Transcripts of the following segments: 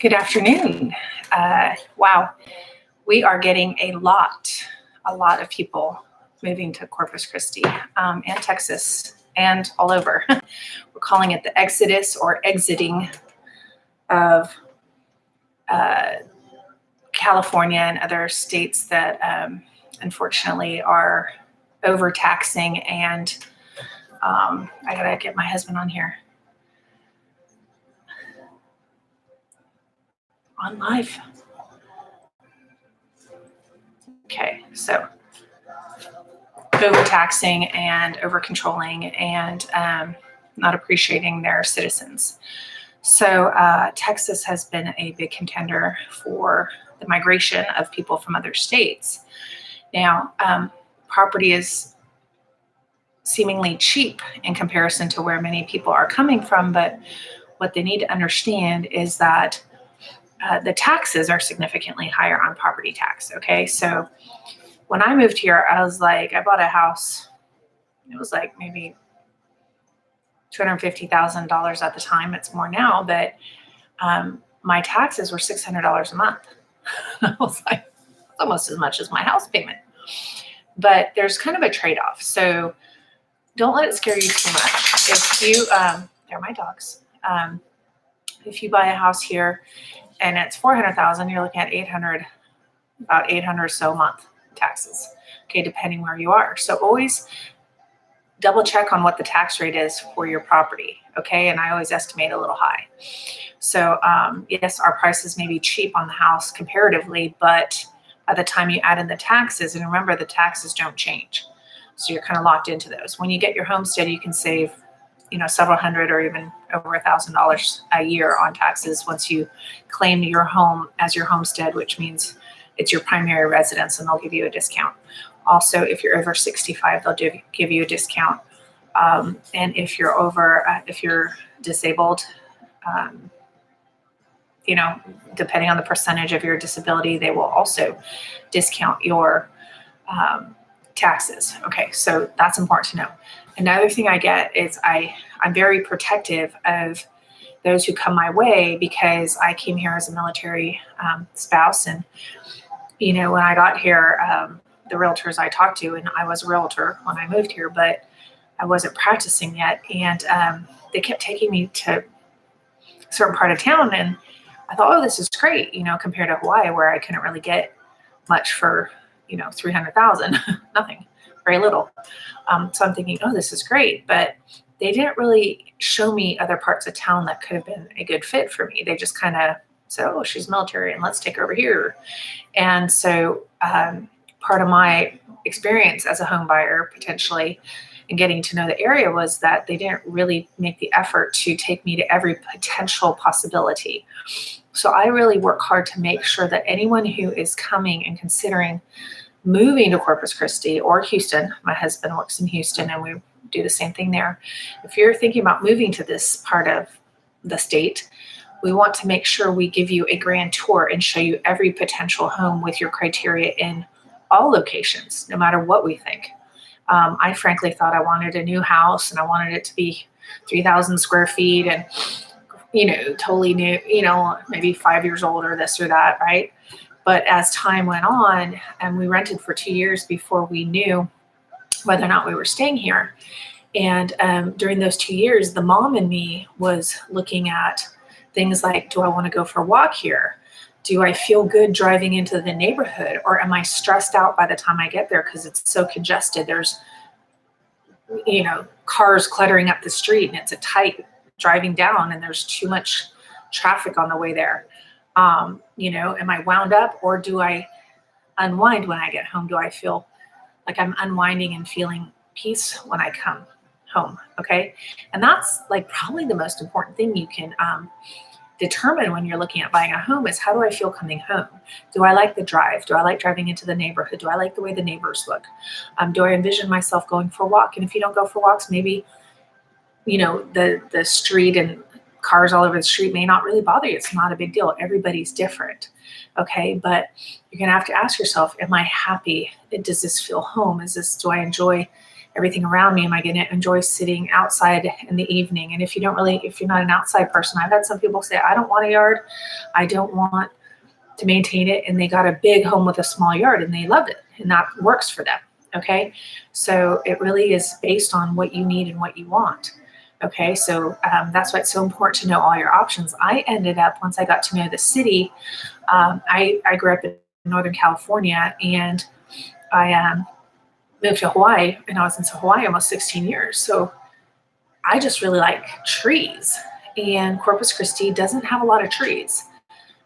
Good afternoon. Wow, we are getting a lot of people moving to Corpus Christi and Texas and all over. We're calling it the exodus or exiting of California and other states that unfortunately are overtaxing. And I gotta get my husband on here. On live. Okay, so overtaxing and over-controlling and not appreciating their citizens. So Texas has been a big contender for the migration of people from other states. Now, property is seemingly cheap in comparison to where many people are coming from, but what they need to understand is that the taxes are significantly higher on property tax. Okay, so when I moved here, I bought a house. It was like maybe $250,000 at the time. It's more now, but my taxes were $600 a month. I was like, almost as much as my house payment. But there's kind of a trade-off. So don't let it scare you too much. If you, they're my dogs. If you buy a house here and it's $400,000, you're looking at about $800 or so a month taxes. Okay, depending where you are. So always double check on what the tax rate is for your property. Okay, and I always estimate a little high. So yes, our prices may be cheap on the house comparatively, but by the time you add in the taxes, and remember the taxes don't change, so you're kind of locked into those. When you get your homestead, you can save, several hundred or even over $1,000 a year on taxes once you claim your home as your homestead, which means it's your primary residence, and they'll give you a discount. Also, if you're over 65, they'll give you a discount. And if you're disabled, depending on the percentage of your disability, they will also discount your taxes. Okay, so that's important to know. Another thing I get is I'm very protective of those who come my way because I came here as a military spouse. And, when I got here, the realtors I talked to, and I was a realtor when I moved here, but I wasn't practicing yet. And they kept taking me to a certain part of town. And I thought, oh, this is great, compared to Hawaii, where I couldn't really get much for, $300,000, nothing, very little. So I'm thinking, oh, this is great. But they didn't really show me other parts of town that could have been a good fit for me. They just kind of said, oh, she's military and let's take her over here. And so part of my experience as a home buyer potentially and getting to know the area was that they didn't really make the effort to take me to every potential possibility. So I really work hard to make sure that anyone who is coming and considering moving to Corpus Christi or Houston, my husband works in Houston and we do the same thing there. If you're thinking about moving to this part of the state, we want to make sure we give you a grand tour and show you every potential home with your criteria in all locations, no matter what we think. I frankly thought I wanted a new house and I wanted it to be 3,000 square feet and, totally new, maybe 5 years old or this or that, right? But as time went on and we rented for 2 years before we knew whether or not we were staying here. And during those 2 years, the mom in me was looking at things like, do I want to go for a walk here? Do I feel good driving into the neighborhood? Or am I stressed out by the time I get there because it's so congested? There's, cars cluttering up the street and it's a tight driving down and there's too much traffic on the way there. Am I wound up or do I unwind when I get home? Do I feel like I'm unwinding and feeling peace when I come home? Okay. And that's probably the most important thing you can determine when you're looking at buying a home is, how do I feel coming home? Do I like the drive? Do I like driving into the neighborhood? Do I like the way the neighbors look? Do I envision myself going for a walk? And if you don't go for walks, maybe, the street and cars all over the street may not really bother you. It's not a big deal. Everybody's different. Okay. But you're going to have to ask yourself, am I happy? Does this feel home? Do I enjoy everything around me? Am I going to enjoy sitting outside in the evening? And if you're not an outside person, I've had some people say, I don't want a yard. I don't want to maintain it. And they got a big home with a small yard and they love it. And that works for them. Okay. So it really is based on what you need and what you want. Okay. So that's why it's so important to know all your options. I ended up, once I got to know the city, I grew up in Northern California, and I moved to Hawaii, and I was in Hawaii almost 16 years. So I just really like trees, and Corpus Christi doesn't have a lot of trees.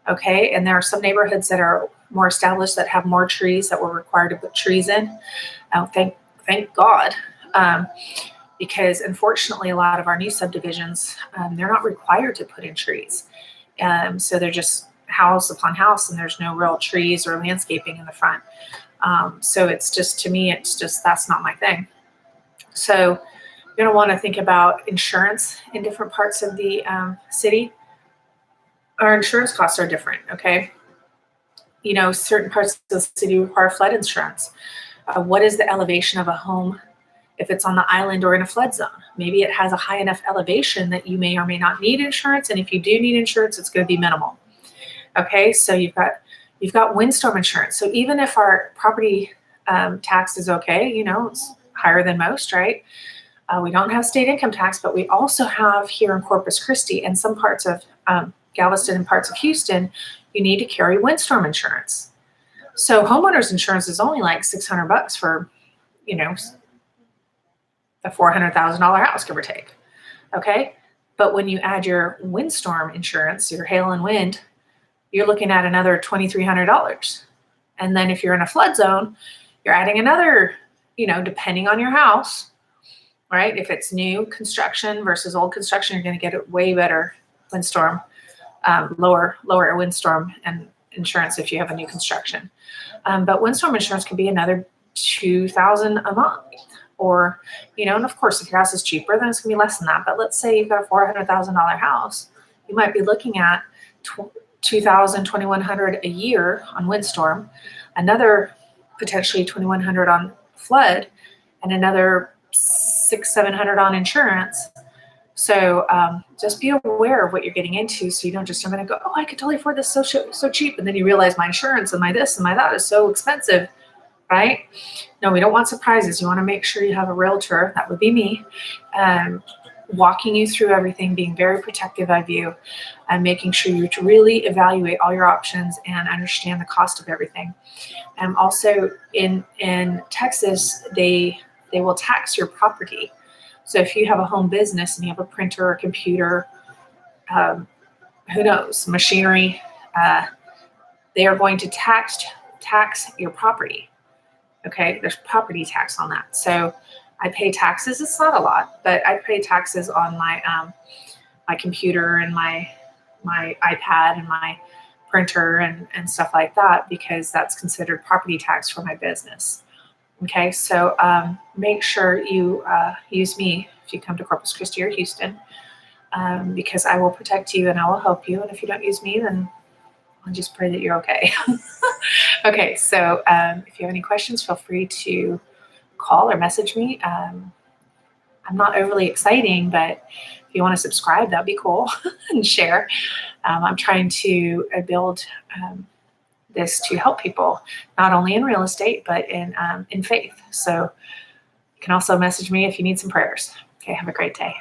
Okay. And there are some neighborhoods that are more established that have more trees, that we're required to put trees in. Thank God. Because unfortunately, a lot of our new subdivisions, they're not required to put in trees. So they're just house upon house, and there's no real trees or landscaping in the front. So it's just, to me, that's not my thing. So you're going to want to think about insurance in different parts of the city. Our insurance costs are different. Okay. Certain parts of the city require flood insurance. What is the elevation of a home if it's on the island or in a flood zone? Maybe it has a high enough elevation that you may or may not need insurance. And if you do need insurance, it's going to be minimal. Okay. So you've got windstorm insurance. So even if our property tax is okay, it's higher than most, right? We don't have state income tax, but we also have here in Corpus Christi and some parts of Galveston and parts of Houston, you need to carry windstorm insurance. So homeowners insurance is only like $600 for, a $400,000 house, give or take. Okay. But when you add your windstorm insurance, your hail and wind, you're looking at another $2,300. And then if you're in a flood zone, you're adding another, depending on your house, right? If it's new construction versus old construction, you're going to get a way better windstorm, lower windstorm and insurance if you have a new construction. But windstorm insurance can be another $2,000 a month. Or, and of course, if your house is cheaper, then it's going to be less than that. But let's say you've got a $400,000 house, you might be looking at $2,000, $2,100 a year on windstorm, another potentially $2,100 on flood, and another $600, $700 on insurance. So just be aware of what you're getting into, so you don't just, I'm going to go, oh, I could totally afford this so cheap, and then you realize my insurance and my this and my that is so expensive, right? No, we don't want surprises. You want to make sure you have a realtor, that would be me, walking you through everything, being very protective of you, and making sure you really evaluate all your options and understand the cost of everything. Also in Texas, they will tax your property. So if you have a home business and you have a printer, a computer, who knows, machinery, they are going to tax your property. Okay, there's property tax on that. So I pay taxes. It's not a lot, but I pay taxes on my my computer and my iPad and my printer and stuff like that, because that's considered property tax for my business. Okay, so make sure you use me if you come to Corpus Christi or Houston, because I will protect you and I will help you. And if you don't use me, then I'll just pray that you're okay. Okay, so if you have any questions, feel free to call or message me. I'm not overly exciting, but if you want to subscribe, that'd be cool, and share. I'm trying to build this to help people, not only in real estate, but in faith. So you can also message me if you need some prayers. Okay, have a great day.